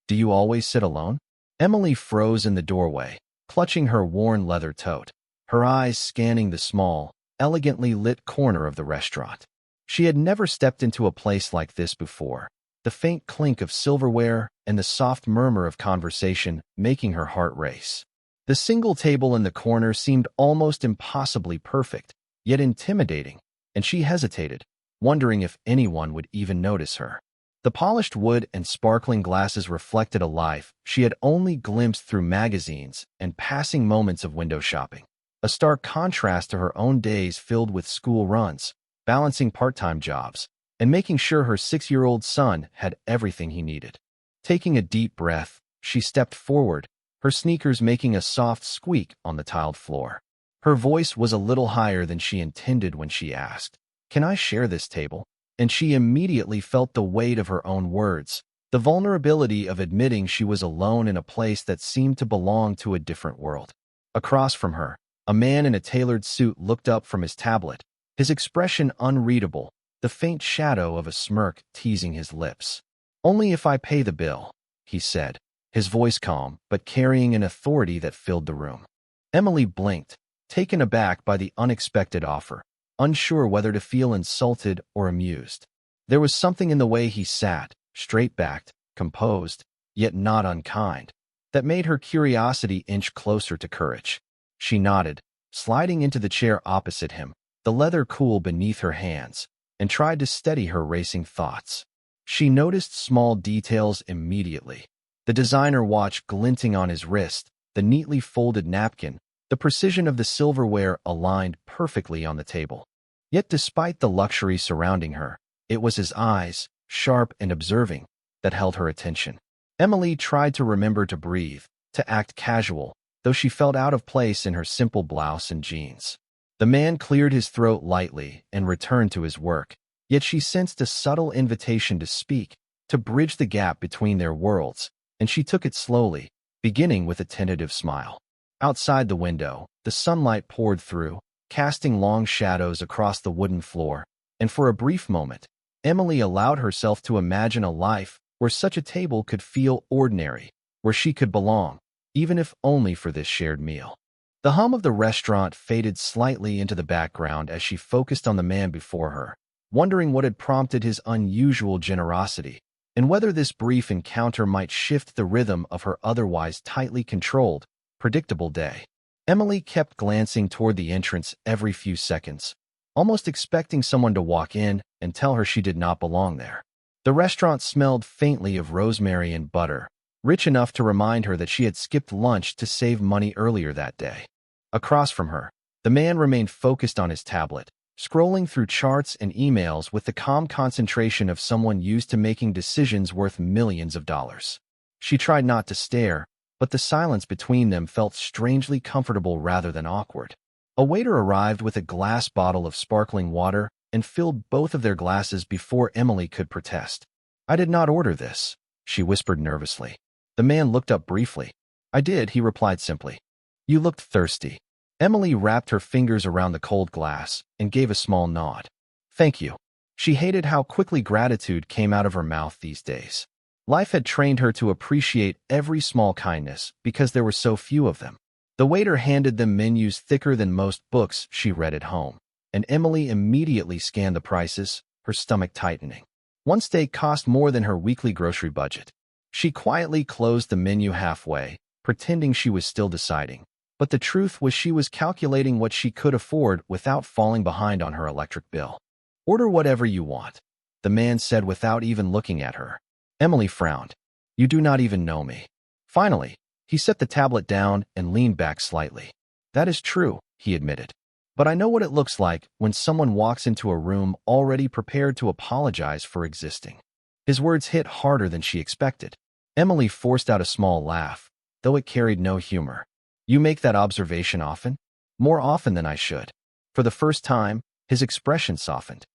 Do you always sit alone? Emily froze in the doorway, clutching her worn leather tote, her eyes scanning the small, elegantly lit corner of the restaurant. She had never stepped into a place like this before, the faint clink of silverware and the soft murmur of conversation making her heart race. The single table in the corner seemed almost impossibly perfect, yet intimidating, and she hesitated, wondering if anyone would even notice her. The polished wood and sparkling glasses reflected a life she had only glimpsed through magazines and passing moments of window shopping, a stark contrast to her own days filled with school runs, balancing part-time jobs, and making sure her 6-year-old son had everything he needed. Taking a deep breath, she stepped forward, her sneakers making a soft squeak on the tiled floor. Her voice was a little higher than she intended when she asked, "Can I share this table?" And she immediately felt the weight of her own words, the vulnerability of admitting she was alone in a place that seemed to belong to a different world. Across from her, a man in a tailored suit looked up from his tablet, his expression unreadable, the faint shadow of a smirk teasing his lips. "Only if I pay the bill," he said, his voice calm but carrying an authority that filled the room. Emily blinked, taken aback by the unexpected offer, unsure whether to feel insulted or amused. There was something in the way he sat, straight-backed, composed, yet not unkind, that made her curiosity inch closer to courage. She nodded, sliding into the chair opposite him, the leather cool beneath her hands, and tried to steady her racing thoughts. She noticed small details immediately. The designer watch glinting on his wrist, the neatly folded napkin, the precision of the silverware aligned perfectly on the table. Yet despite the luxury surrounding her, it was his eyes, sharp and observing, that held her attention. Emily tried to remember to breathe, to act casual, though she felt out of place in her simple blouse and jeans. The man cleared his throat lightly and returned to his work, yet she sensed a subtle invitation to speak, to bridge the gap between their worlds, and she took it slowly, beginning with a tentative smile. Outside the window, the sunlight poured through, casting long shadows across the wooden floor, and for a brief moment, Emily allowed herself to imagine a life where such a table could feel ordinary, where she could belong, even if only for this shared meal. The hum of the restaurant faded slightly into the background as she focused on the man before her, wondering what had prompted his unusual generosity, and whether this brief encounter might shift the rhythm of her otherwise tightly controlled, predictable day. Emily kept glancing toward the entrance every few seconds, almost expecting someone to walk in and tell her she did not belong there. The restaurant smelled faintly of rosemary and butter, rich enough to remind her that she had skipped lunch to save money earlier that day. Across from her, the man remained focused on his tablet, scrolling through charts and emails with the calm concentration of someone used to making decisions worth millions of dollars. She tried not to stare, but the silence between them felt strangely comfortable rather than awkward. A waiter arrived with a glass bottle of sparkling water and filled both of their glasses before Emily could protest. "I did not order this," she whispered nervously. The man looked up briefly. "I did," he replied simply. "You looked thirsty." Emily wrapped her fingers around the cold glass and gave a small nod. "Thank you." She hated how quickly gratitude came out of her mouth these days. Life had trained her to appreciate every small kindness because there were so few of them. The waiter handed them menus thicker than most books she read at home, and Emily immediately scanned the prices, her stomach tightening. One steak cost more than her weekly grocery budget. She quietly closed the menu halfway, pretending she was still deciding, but the truth was she was calculating what she could afford without falling behind on her electric bill. "Order whatever you want," the man said without even looking at her. Emily frowned. "You do not even know me." Finally, he set the tablet down and leaned back slightly. "That is true," he admitted. "But I know what it looks like when someone walks into a room already prepared to apologize for existing." His words hit harder than she expected. Emily forced out a small laugh, though it carried no humor. "You make that observation often?" "More often than I should." For the first time, his expression softened.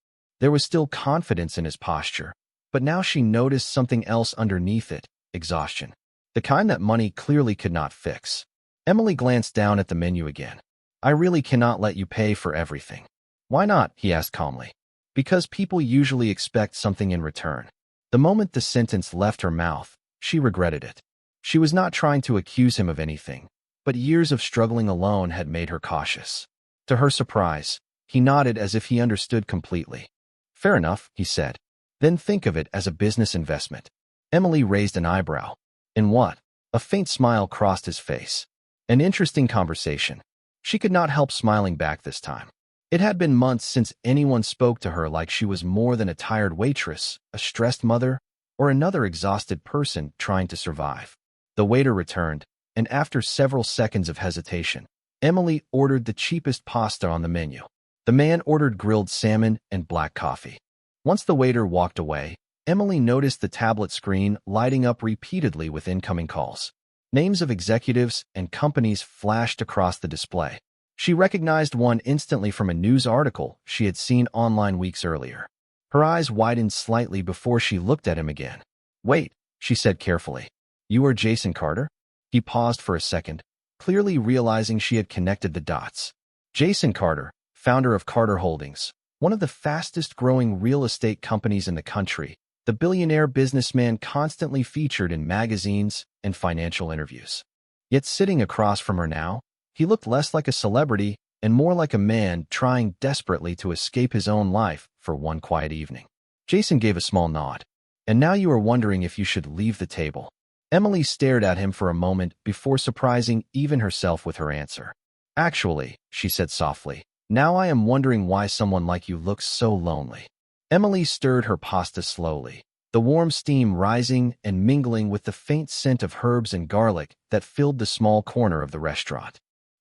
There was still confidence in his posture, but now she noticed something else underneath it, exhaustion. The kind that money clearly could not fix. Emily glanced down at the menu again. "I really cannot let you pay for everything." "Why not?" he asked calmly. "Because people usually expect something in return." The moment the sentence left her mouth, She regretted it. She was not trying to accuse him of anything, but years of struggling alone had made her cautious. To her surprise, he nodded as if he understood completely. Fair enough, he said. Then think of it as a business investment. Emily raised an eyebrow. In what? A faint smile crossed his face. An interesting conversation. She could not help smiling back this time. It had been months since anyone spoke to her like she was more than a tired waitress, a stressed mother, or another exhausted person trying to survive. The waiter returned, and after several seconds of hesitation, Emily ordered the cheapest pasta on the menu. The man ordered grilled salmon and black coffee. Once the waiter walked away, Emily noticed the tablet screen lighting up repeatedly with incoming calls. Names of executives and companies flashed across the display. She recognized one instantly from a news article she had seen online weeks earlier. Her eyes widened slightly before she looked at him again. Wait, she said carefully. You are Jason Carter? He paused for a second, clearly realizing she had connected the dots. Jason Carter, founder of Carter Holdings, one of the fastest-growing real estate companies in the country, the billionaire businessman constantly featured in magazines and financial interviews. Yet sitting across from her now, he looked less like a celebrity and more like a man trying desperately to escape his own life for one quiet evening. Jason gave a small nod. And now you are wondering if you should leave the table. Emily stared at him for a moment before surprising even herself with her answer. Actually, she said softly, now I am wondering why someone like you looks so lonely. Emily stirred her pasta slowly, the warm steam rising and mingling with the faint scent of herbs and garlic that filled the small corner of the restaurant.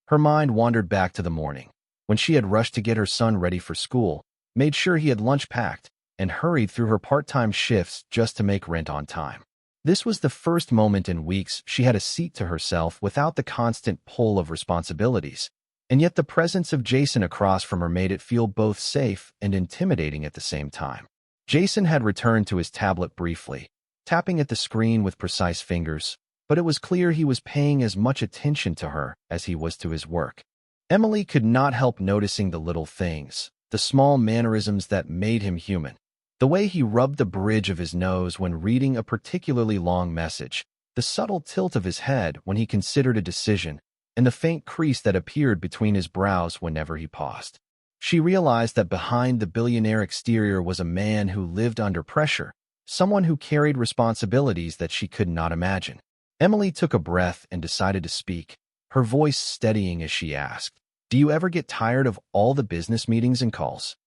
Her mind wandered back to the morning, when she had rushed to get her son ready for school, made sure he had lunch packed, and hurried through her part-time shifts just to make rent on time. This was the first moment in weeks she had a seat to herself without the constant pull of responsibilities, and yet the presence of Jason across from her made it feel both safe and intimidating at the same time. Jason had returned to his tablet briefly, tapping at the screen with precise fingers, but it was clear he was paying as much attention to her as he was to his work. Emily could not help noticing the little things, the small mannerisms that made him human. The way he rubbed the bridge of his nose when reading a particularly long message, the subtle tilt of his head when he considered a decision, and the faint crease that appeared between his brows whenever he paused. She realized that behind the billionaire exterior was a man who lived under pressure, someone who carried responsibilities that she could not imagine. Emily took a breath and decided to speak, her voice steadying as she asked, "Do you ever get tired of all the business meetings and calls?"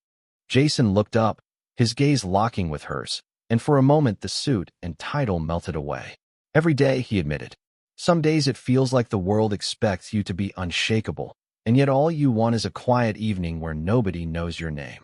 Jason looked up, his gaze locking with hers, and for a moment the suit and title melted away. Every day, he admitted. Some days it feels like the world expects you to be unshakable, and yet all you want is a quiet evening where nobody knows your name.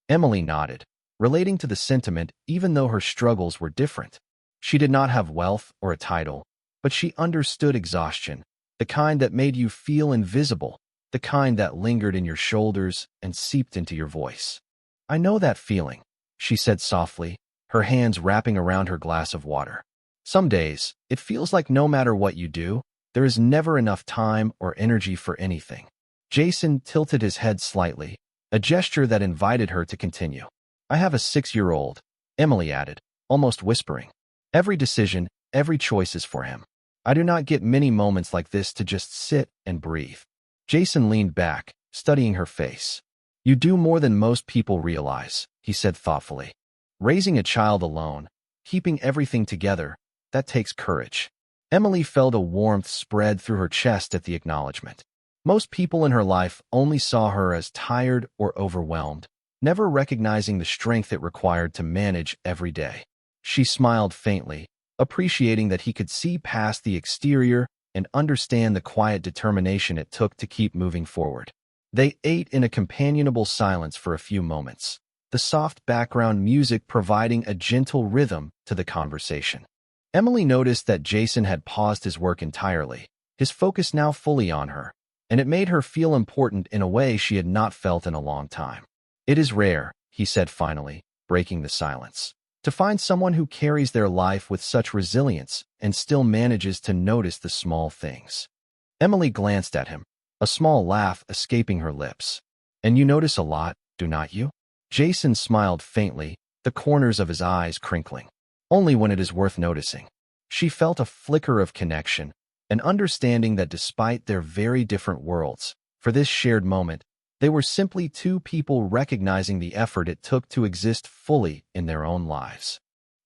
Emily nodded, relating to the sentiment even though her struggles were different. She did not have wealth or a title, but she understood exhaustion, the kind that made you feel invisible, the kind that lingered in your shoulders and seeped into your voice. I know that feeling, she said softly, her hands wrapping around her glass of water. Some days, it feels like no matter what you do, there is never enough time or energy for anything. Jason tilted his head slightly, a gesture that invited her to continue. I have a 6-year-old, Emily added, almost whispering. Every decision, every choice is for him. I do not get many moments like this to just sit and breathe. Jason leaned back, studying her face. You do more than most people realize, he said thoughtfully. Raising a child alone, keeping everything together, that takes courage. Emily felt a warmth spread through her chest at the acknowledgement. Most people in her life only saw her as tired or overwhelmed, never recognizing the strength it required to manage every day. She smiled faintly, appreciating that he could see past the exterior and understand the quiet determination it took to keep moving forward. They ate in a companionable silence for a few moments, the soft background music providing a gentle rhythm to the conversation. Emily noticed that Jason had paused his work entirely, his focus now fully on her, and it made her feel important in a way she had not felt in a long time. It is rare, he said finally, breaking the silence, to find someone who carries their life with such resilience and still manages to notice the small things. Emily glanced at him, a small laugh escaping her lips. And you notice a lot, do not you? Jason smiled faintly, the corners of his eyes crinkling. Only when it is worth noticing. She felt a flicker of connection, an understanding that despite their very different worlds, for this shared moment, they were simply two people recognizing the effort it took to exist fully in their own lives.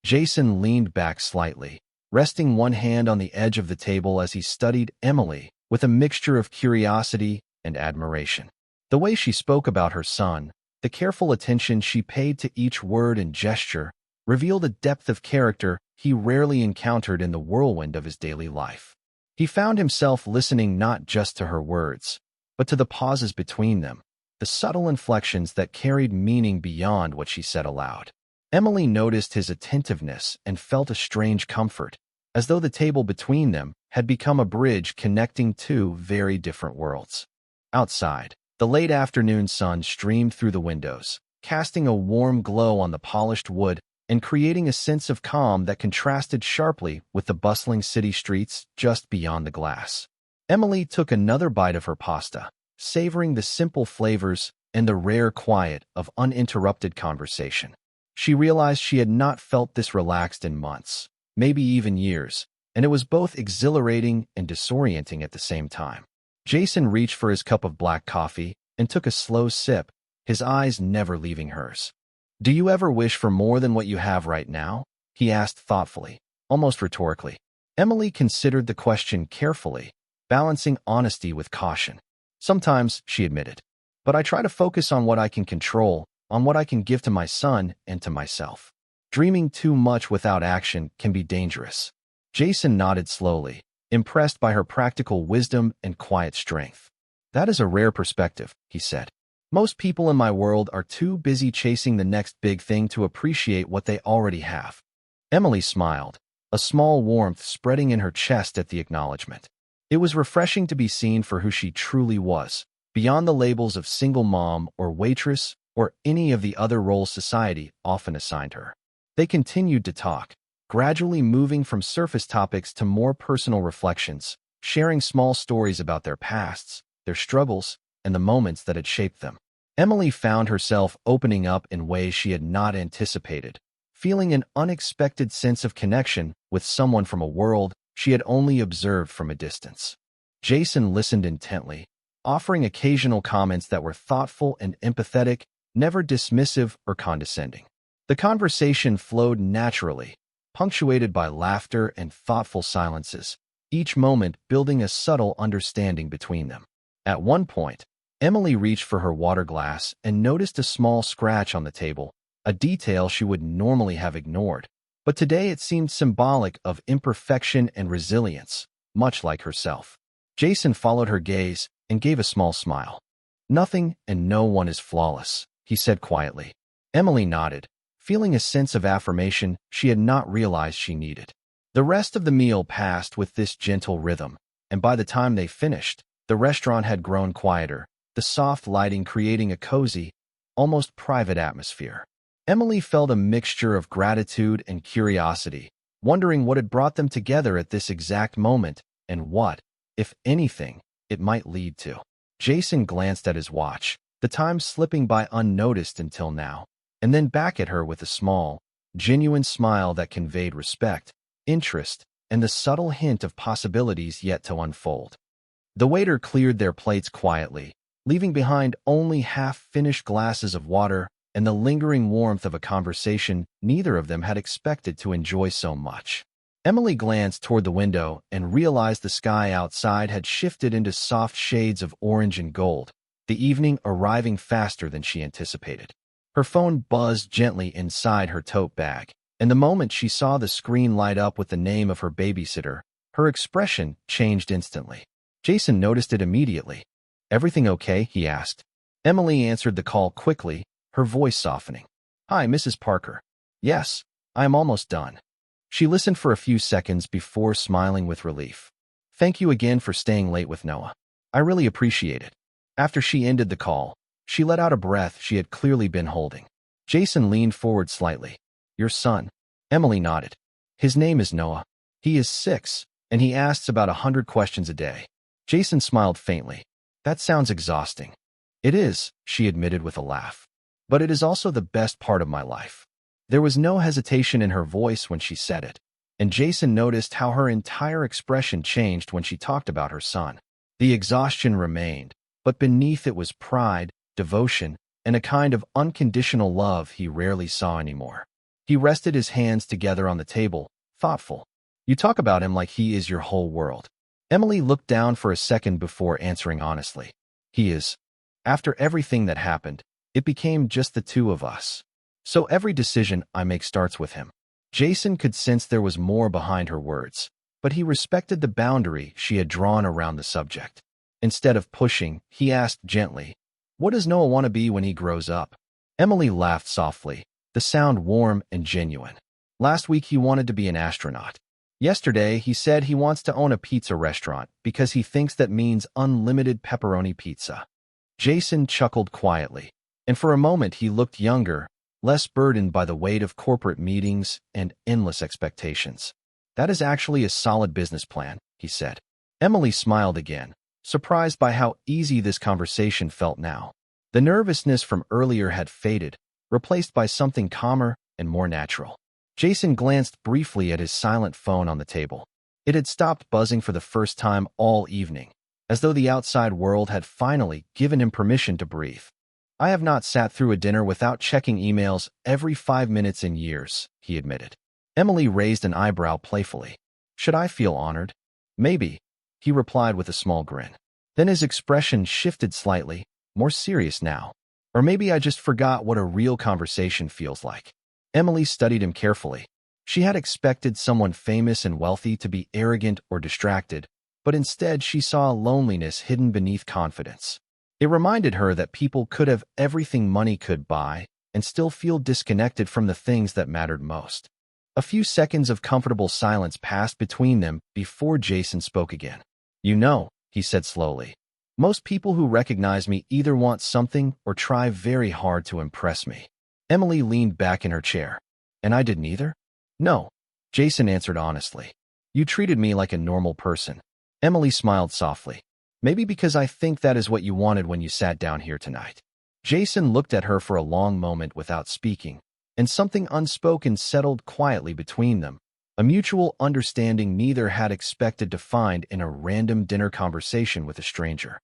Jason leaned back slightly, resting one hand on the edge of the table as he studied Emily with a mixture of curiosity and admiration. The way she spoke about her son, the careful attention she paid to each word and gesture, revealed a depth of character he rarely encountered in the whirlwind of his daily life. He found himself listening not just to her words, but to the pauses between them, the subtle inflections that carried meaning beyond what she said aloud. Emily noticed his attentiveness and felt a strange comfort, as though the table between them had become a bridge connecting two very different worlds. Outside, the late afternoon sun streamed through the windows, casting a warm glow on the polished wood and creating a sense of calm that contrasted sharply with the bustling city streets just beyond the glass. Emily took another bite of her pasta, savoring the simple flavors and the rare quiet of uninterrupted conversation. She realized she had not felt this relaxed in months, maybe even years, and it was both exhilarating and disorienting at the same time. Jason reached for his cup of black coffee and took a slow sip, his eyes never leaving hers. "Do you ever wish for more than what you have right now?" he asked thoughtfully, almost rhetorically. Emily considered the question carefully, balancing honesty with caution. "Sometimes," she admitted, "but I try to focus on what I can control, on what I can give to my son and to myself. Dreaming too much without action can be dangerous." Jason nodded slowly, impressed by her practical wisdom and quiet strength. "That is a rare perspective," he said. "Most people in my world are too busy chasing the next big thing to appreciate what they already have." Emily smiled, a small warmth spreading in her chest at the acknowledgement. It was refreshing to be seen for who she truly was, beyond the labels of single mom or waitress or any of the other roles society often assigned her. They continued to talk, gradually moving from surface topics to more personal reflections, sharing small stories about their pasts, their struggles, and the moments that had shaped them. Emily found herself opening up in ways she had not anticipated, feeling an unexpected sense of connection with someone from a world she had only observed from a distance. Jason listened intently, offering occasional comments that were thoughtful and empathetic, never dismissive or condescending. The conversation flowed naturally, punctuated by laughter and thoughtful silences, each moment building a subtle understanding between them. At one point, Emily reached for her water glass and noticed a small scratch on the table, a detail she would normally have ignored. But today it seemed symbolic of imperfection and resilience, much like herself. Jason followed her gaze and gave a small smile. "Nothing and no one is flawless," he said quietly. Emily nodded, feeling a sense of affirmation she had not realized she needed. The rest of the meal passed with this gentle rhythm, and by the time they finished, the restaurant had grown quieter, the soft lighting creating a cozy, almost private atmosphere. Emily felt a mixture of gratitude and curiosity, wondering what had brought them together at this exact moment and what, if anything, it might lead to. Jason glanced at his watch, the time slipping by unnoticed until now, and then back at her with a small, genuine smile that conveyed respect, interest, and the subtle hint of possibilities yet to unfold. The waiter cleared their plates quietly, leaving behind only half-finished glasses of water and the lingering warmth of a conversation neither of them had expected to enjoy so much. Emily glanced toward the window and realized the sky outside had shifted into soft shades of orange and gold, the evening arriving faster than she anticipated. Her phone buzzed gently inside her tote bag, and the moment she saw the screen light up with the name of her babysitter, her expression changed instantly. Jason noticed it immediately. "Everything okay?" he asked. Emily answered the call quickly, her voice softening. "Hi, Mrs. Parker. Yes, I am almost done." She listened for a few seconds before smiling with relief. "Thank you again for staying late with Noah. I really appreciate it." After she ended the call, she let out a breath she had clearly been holding. Jason leaned forward slightly. "Your son?" Emily nodded. "His name is Noah. He is 6, and he asks about 100 questions a day." Jason smiled faintly. "That sounds exhausting." "It is," she admitted with a laugh. "But it is also the best part of my life." There was no hesitation in her voice when she said it. and Jason noticed how her entire expression changed when she talked about her son. The exhaustion remained, but beneath it was pride, devotion, and a kind of unconditional love he rarely saw anymore. He rested his hands together on the table, thoughtful. You talk about him like he is your whole world. Emily looked down for a second before answering honestly. He is. After everything that happened, it became just the two of us. So every decision I make starts with him. Jason could sense there was more behind her words, but he respected the boundary she had drawn around the subject. Instead of pushing, he asked gently, "What does Noah want to be when he grows up?" Emily laughed softly, the sound warm and genuine. Last week he wanted to be an astronaut. Yesterday he said he wants to own a pizza restaurant because he thinks that means unlimited pepperoni pizza. Jason chuckled quietly, and for a moment he looked younger, less burdened by the weight of corporate meetings and endless expectations. That is actually a solid business plan, he said. Emily smiled again, surprised by how easy this conversation felt now. The nervousness from earlier had faded, replaced by something calmer and more natural. Jason glanced briefly at his silent phone on the table. It had stopped buzzing for the first time all evening, as though the outside world had finally given him permission to breathe. I have not sat through a dinner without checking emails every 5 minutes in years, he admitted. Emily raised an eyebrow playfully. Should I feel honored? Maybe, he replied with a small grin. Then his expression shifted slightly, more serious now. Or maybe I just forgot what a real conversation feels like. Emily studied him carefully. She had expected someone famous and wealthy to be arrogant or distracted, but instead she saw loneliness hidden beneath confidence. It reminded her that people could have everything money could buy and still feel disconnected from the things that mattered most. A few seconds of comfortable silence passed between them before Jason spoke again. You know, he said slowly, most people who recognize me either want something or try very hard to impress me. Emily leaned back in her chair. And I did neither? No, Jason answered honestly. You treated me like a normal person. Emily smiled softly. Maybe because I think that is what you wanted when you sat down here tonight. Jason looked at her for a long moment without speaking, and something unspoken settled quietly between them, a mutual understanding neither had expected to find in a random dinner conversation with a stranger.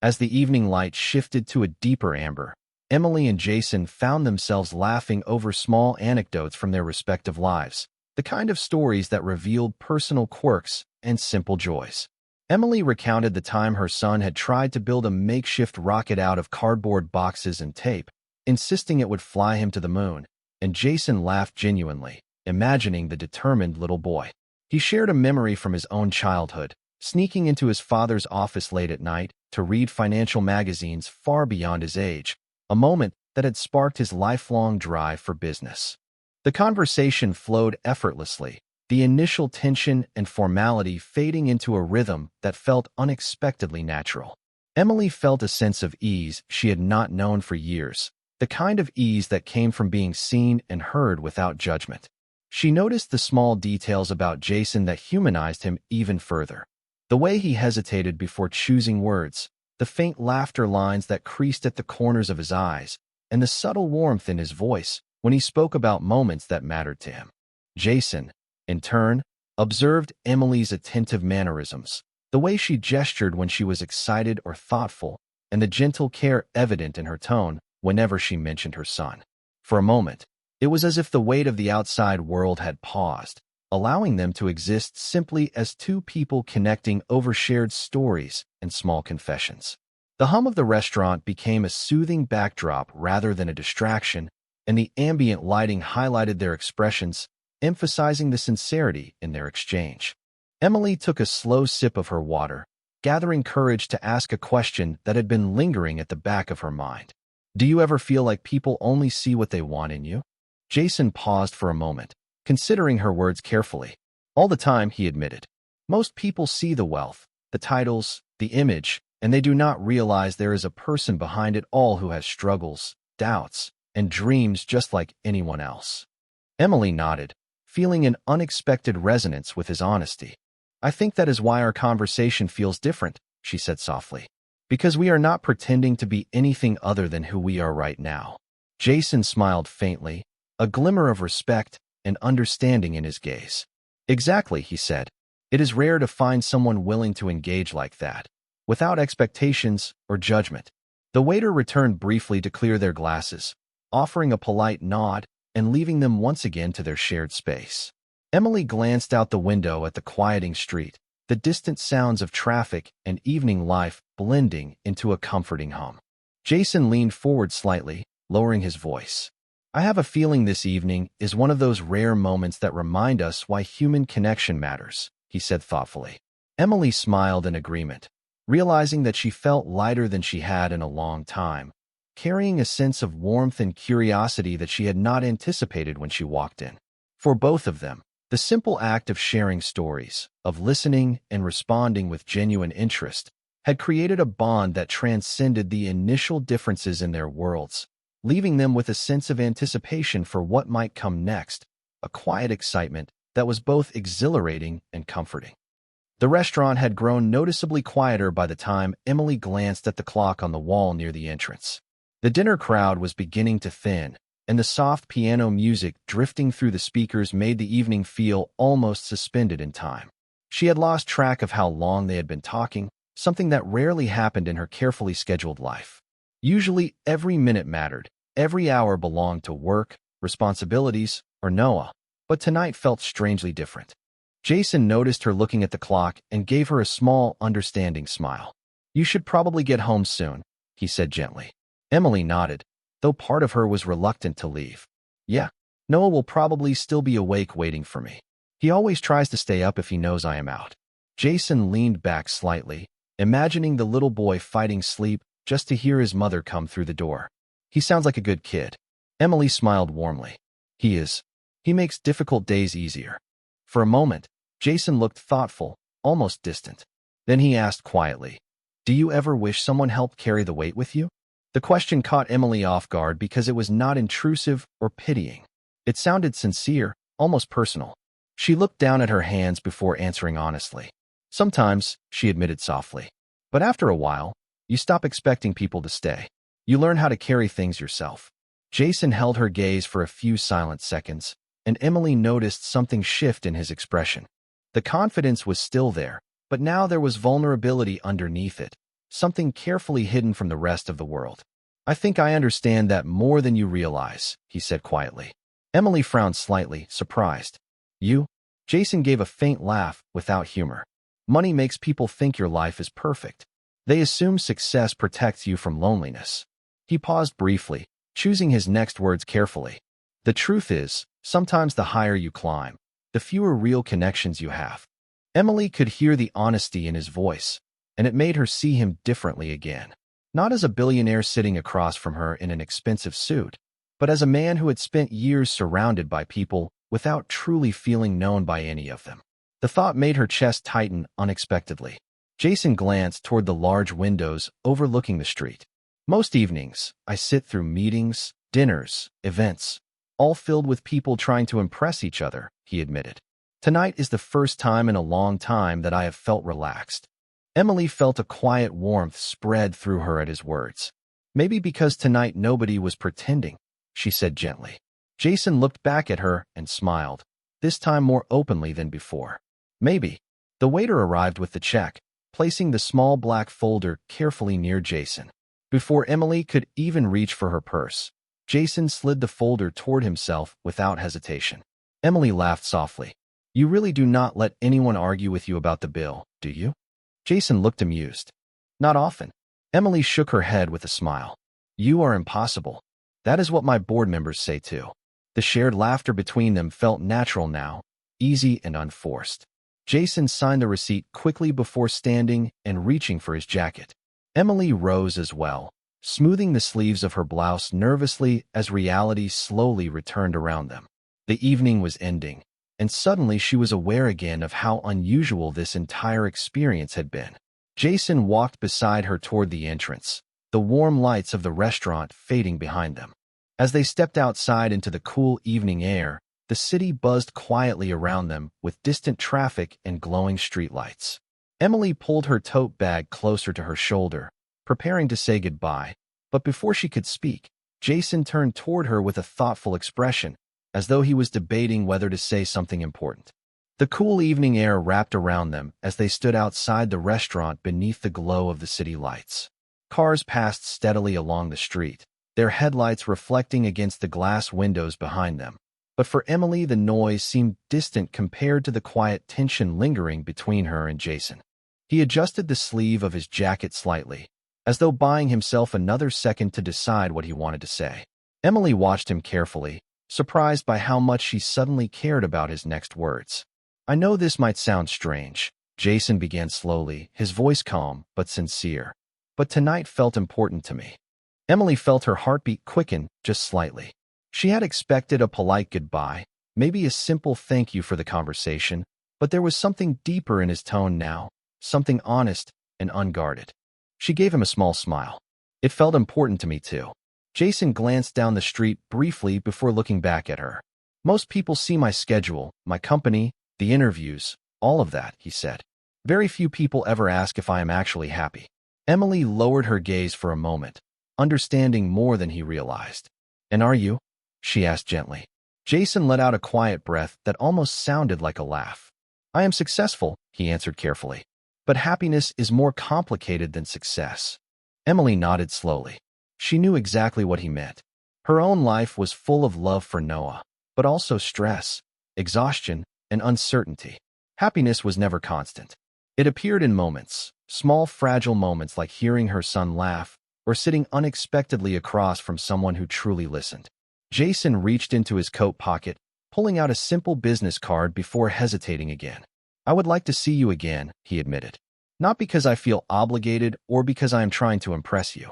As the evening light shifted to a deeper amber, Emily and Jason found themselves laughing over small anecdotes from their respective lives, the kind of stories that revealed personal quirks and simple joys. Emily recounted the time her son had tried to build a makeshift rocket out of cardboard boxes and tape, insisting it would fly him to the moon, and Jason laughed genuinely, imagining the determined little boy. He shared a memory from his own childhood, sneaking into his father's office late at night to read financial magazines far beyond his age, a moment that had sparked his lifelong drive for business. The conversation flowed effortlessly, the initial tension and formality fading into a rhythm that felt unexpectedly natural. Emily felt a sense of ease she had not known for years, the kind of ease that came from being seen and heard without judgment. She noticed the small details about Jason that humanized him even further. The way he hesitated before choosing words, the faint laughter lines that creased at the corners of his eyes, and the subtle warmth in his voice when he spoke about moments that mattered to him. Jason, in turn, observed Emily's attentive mannerisms, the way she gestured when she was excited or thoughtful, and the gentle care evident in her tone whenever she mentioned her son. For a moment, it was as if the weight of the outside world had paused, allowing them to exist simply as two people connecting over shared stories and small confessions. The hum of the restaurant became a soothing backdrop rather than a distraction, and the ambient lighting highlighted their expressions, emphasizing the sincerity in their exchange. Emily took a slow sip of her water, gathering courage to ask a question that had been lingering at the back of her mind. Do you ever feel like people only see what they want in you? Jason paused for a moment, considering her words carefully. All the time, he admitted. Most people see the wealth, the titles, the image, and they do not realize there is a person behind it all who has struggles, doubts, and dreams just like anyone else. Emily nodded, feeling an unexpected resonance with his honesty. I think that is why our conversation feels different, she said softly. Because we are not pretending to be anything other than who we are right now. Jason smiled faintly, a glimmer of respect and understanding in his gaze. Exactly, he said. It is rare to find someone willing to engage like that, without expectations or judgment. The waiter returned briefly to clear their glasses, offering a polite nod and leaving them once again to their shared space. Emily glanced out the window at the quieting street, the distant sounds of traffic and evening life blending into a comforting hum. Jason leaned forward slightly, lowering his voice. I have a feeling this evening is one of those rare moments that remind us why human connection matters, he said thoughtfully. Emily smiled in agreement, realizing that she felt lighter than she had in a long time, carrying a sense of warmth and curiosity that she had not anticipated when she walked in. For both of them, the simple act of sharing stories, of listening and responding with genuine interest, had created a bond that transcended the initial differences in their worlds, leaving them with a sense of anticipation for what might come next, a quiet excitement that was both exhilarating and comforting. The restaurant had grown noticeably quieter by the time Emily glanced at the clock on the wall near the entrance. The dinner crowd was beginning to thin, and the soft piano music drifting through the speakers made the evening feel almost suspended in time. She had lost track of how long they had been talking, something that rarely happened in her carefully scheduled life. Usually, every minute mattered. Every hour belonged to work, responsibilities, or Noah, but tonight felt strangely different. Jason noticed her looking at the clock and gave her a small, understanding smile. You should probably get home soon, he said gently. Emily nodded, though part of her was reluctant to leave. Yeah, Noah will probably still be awake waiting for me. He always tries to stay up if he knows I am out. Jason leaned back slightly, imagining the little boy fighting sleep just to hear his mother come through the door. He sounds like a good kid. Emily smiled warmly. He is. He makes difficult days easier. For a moment, Jason looked thoughtful, almost distant. Then he asked quietly, do you ever wish someone helped carry the weight with you? The question caught Emily off guard because it was not intrusive or pitying. It sounded sincere, almost personal. She looked down at her hands before answering honestly. Sometimes, she admitted softly. But after a while, you stop expecting people to stay. You learn how to carry things yourself. Jason held her gaze for a few silent seconds, and Emily noticed something shift in his expression. The confidence was still there, but now there was vulnerability underneath it, something carefully hidden from the rest of the world. I think I understand that more than you realize, he said quietly. Emily frowned slightly, surprised. You? Jason gave a faint laugh, without humor. Money makes people think your life is perfect. They assume success protects you from loneliness. He paused briefly, choosing his next words carefully. The truth is, sometimes the higher you climb, the fewer real connections you have. Emily could hear the honesty in his voice, and it made her see him differently again. Not as a billionaire sitting across from her in an expensive suit, but as a man who had spent years surrounded by people without truly feeling known by any of them. The thought made her chest tighten unexpectedly. Jason glanced toward the large windows overlooking the street. Most evenings, I sit through meetings, dinners, events, all filled with people trying to impress each other, he admitted. Tonight is the first time in a long time that I have felt relaxed. Emily felt a quiet warmth spread through her at his words. Maybe because tonight nobody was pretending, she said gently. Jason looked back at her and smiled, this time more openly than before. Maybe. The waiter arrived with the check, placing the small black folder carefully near Jason. Before Emily could even reach for her purse, Jason slid the folder toward himself without hesitation. Emily laughed softly. You really do not let anyone argue with you about the bill, do you? Jason looked amused. Not often. Emily shook her head with a smile. You are impossible. That is what my board members say too. The shared laughter between them felt natural now, easy and unforced. Jason signed the receipt quickly before standing and reaching for his jacket. Emily rose as well, smoothing the sleeves of her blouse nervously as reality slowly returned around them. The evening was ending, and suddenly she was aware again of how unusual this entire experience had been. Jason walked beside her toward the entrance, the warm lights of the restaurant fading behind them. As they stepped outside into the cool evening air, the city buzzed quietly around them with distant traffic and glowing streetlights. Emily pulled her tote bag closer to her shoulder, preparing to say goodbye, but before she could speak, Jason turned toward her with a thoughtful expression, as though he was debating whether to say something important. The cool evening air wrapped around them as they stood outside the restaurant beneath the glow of the city lights. Cars passed steadily along the street, their headlights reflecting against the glass windows behind them. But for Emily, the noise seemed distant compared to the quiet tension lingering between her and Jason. He adjusted the sleeve of his jacket slightly, as though buying himself another second to decide what he wanted to say. Emily watched him carefully, surprised by how much she suddenly cared about his next words. "I know this might sound strange," Jason began slowly, his voice calm but sincere. "But tonight felt important to me." Emily felt her heartbeat quicken just slightly. She had expected a polite goodbye, maybe a simple thank you for the conversation, but there was something deeper in his tone now, something honest and unguarded. She gave him a small smile. "It felt important to me too." Jason glanced down the street briefly before looking back at her. "Most people see my schedule, my company, the interviews, all of that," he said. "Very few people ever ask if I am actually happy." Emily lowered her gaze for a moment, understanding more than he realized. "And are you?" she asked gently. Jason let out a quiet breath that almost sounded like a laugh. "I am successful," he answered carefully. "But happiness is more complicated than success." Emily nodded slowly. She knew exactly what he meant. Her own life was full of love for Noah, but also stress, exhaustion, and uncertainty. Happiness was never constant. It appeared in moments, small fragile moments like hearing her son laugh or sitting unexpectedly across from someone who truly listened. Jason reached into his coat pocket, pulling out a simple business card before hesitating again. "I would like to see you again," he admitted. "Not because I feel obligated or because I am trying to impress you.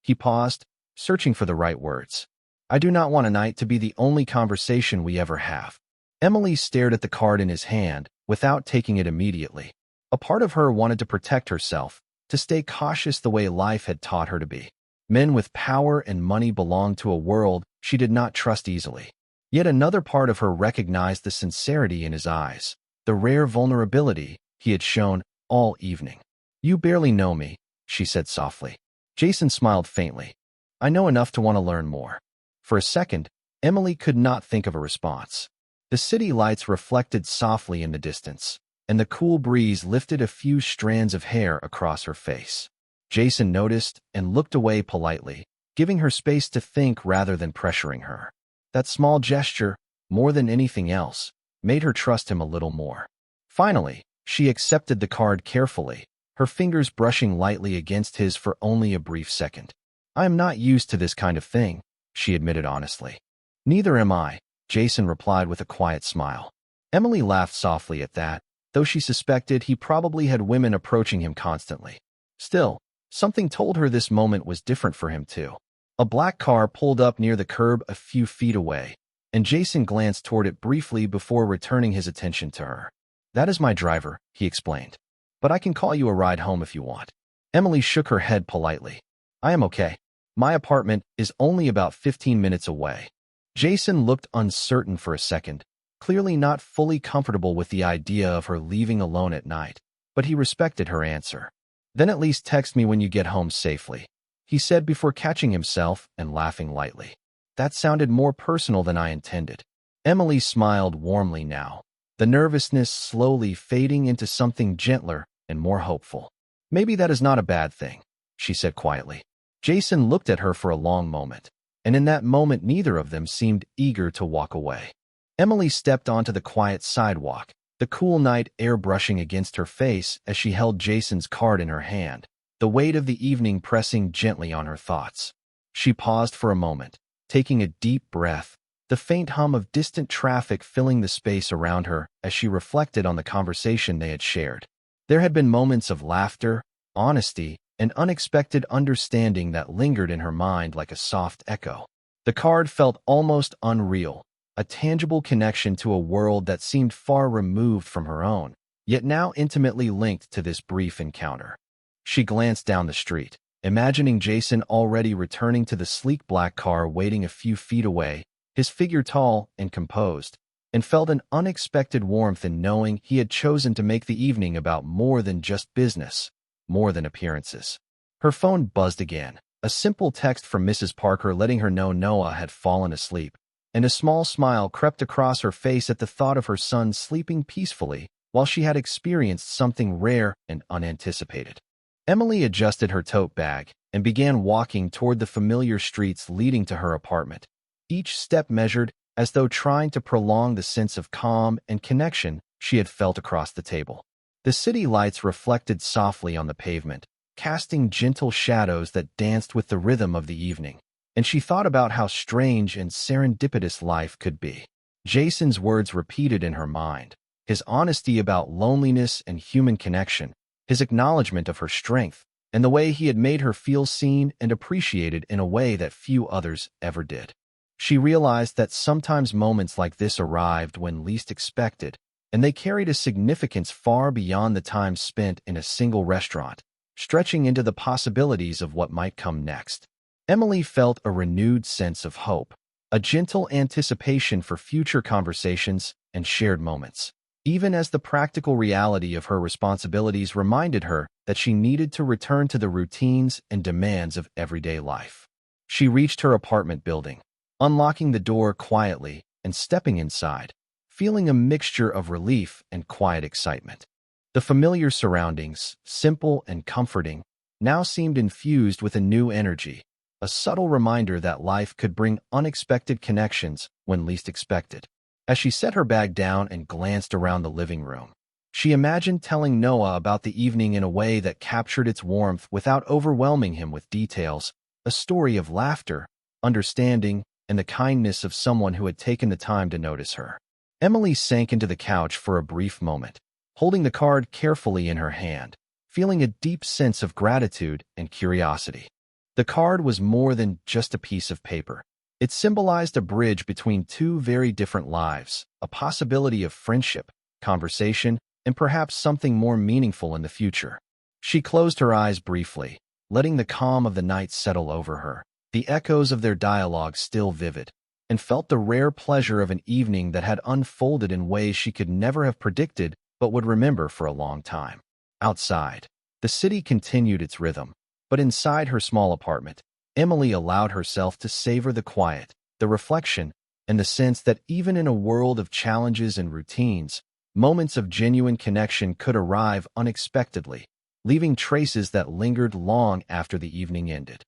He paused, searching for the right words. "I do not want a night to be the only conversation we ever have." Emily stared at the card in his hand without taking it immediately. A part of her wanted to protect herself, to stay cautious the way life had taught her to be. Men with power and money belonged to a world she did not trust easily. Yet another part of her recognized the sincerity in his eyes, the rare vulnerability he had shown all evening. "You barely know me," she said softly. Jason smiled faintly. "I know enough to want to learn more." For a second, Emily could not think of a response. The city lights reflected softly in the distance, and the cool breeze lifted a few strands of hair across her face. Jason noticed and looked away politely, giving her space to think rather than pressuring her. That small gesture, more than anything else, made her trust him a little more. Finally, she accepted the card carefully, her fingers brushing lightly against his for only a brief second. "I am not used to this kind of thing," she admitted honestly. "Neither am I," Jason replied with a quiet smile. Emily laughed softly at that, though she suspected he probably had women approaching him constantly. Still, something told her this moment was different for him too. A black car pulled up near the curb a few feet away, and Jason glanced toward it briefly before returning his attention to her. "That is my driver," he explained. "But I can call you a ride home if you want." Emily shook her head politely. "I am okay. My apartment is only about 15 minutes away." Jason looked uncertain for a second, clearly not fully comfortable with the idea of her leaving alone at night, but he respected her answer. "Then at least text me when you get home safely," he said before catching himself and laughing lightly. "That sounded more personal than I intended." Emily smiled warmly now, the nervousness slowly fading into something gentler and more hopeful. "Maybe that is not a bad thing," she said quietly. Jason looked at her for a long moment, and in that moment neither of them seemed eager to walk away. Emily stepped onto the quiet sidewalk, the cool night air brushing against her face as she held Jason's card in her hand, the weight of the evening pressing gently on her thoughts. She paused for a moment, taking a deep breath, the faint hum of distant traffic filling the space around her as she reflected on the conversation they had shared. There had been moments of laughter, honesty, and unexpected understanding that lingered in her mind like a soft echo. The card felt almost unreal, a tangible connection to a world that seemed far removed from her own, yet now intimately linked to this brief encounter. She glanced down the street, imagining Jason already returning to the sleek black car waiting a few feet away, his figure tall and composed, and felt an unexpected warmth in knowing he had chosen to make the evening about more than just business, more than appearances. Her phone buzzed again, a simple text from Mrs. Parker letting her know Noah had fallen asleep, and a small smile crept across her face at the thought of her son sleeping peacefully while she had experienced something rare and unanticipated. Emily adjusted her tote bag and began walking toward the familiar streets leading to her apartment, each step measured as though trying to prolong the sense of calm and connection she had felt across the table. The city lights reflected softly on the pavement, casting gentle shadows that danced with the rhythm of the evening, and she thought about how strange and serendipitous life could be. Jason's words repeated in her mind, his honesty about loneliness and human connection, his acknowledgement of her strength, and the way he had made her feel seen and appreciated in a way that few others ever did. She realized that sometimes moments like this arrived when least expected, and they carried a significance far beyond the time spent in a single restaurant, stretching into the possibilities of what might come next. Emily felt a renewed sense of hope, a gentle anticipation for future conversations and shared moments, even as the practical reality of her responsibilities reminded her that she needed to return to the routines and demands of everyday life. She reached her apartment building, unlocking the door quietly and stepping inside, feeling a mixture of relief and quiet excitement. The familiar surroundings, simple and comforting, now seemed infused with a new energy, a subtle reminder that life could bring unexpected connections when least expected. As she set her bag down and glanced around the living room, she imagined telling Noah about the evening in a way that captured its warmth without overwhelming him with details, a story of laughter, understanding, and the kindness of someone who had taken the time to notice her. Emily sank into the couch for a brief moment, holding the card carefully in her hand, feeling a deep sense of gratitude and curiosity. The card was more than just a piece of paper. It symbolized a bridge between two very different lives, a possibility of friendship, conversation, and perhaps something more meaningful in the future. She closed her eyes briefly, letting the calm of the night settle over her, the echoes of their dialogue still vivid, and felt the rare pleasure of an evening that had unfolded in ways she could never have predicted but would remember for a long time. Outside, the city continued its rhythm, but inside her small apartment, Emily allowed herself to savor the quiet, the reflection, and the sense that even in a world of challenges and routines, moments of genuine connection could arrive unexpectedly, leaving traces that lingered long after the evening ended.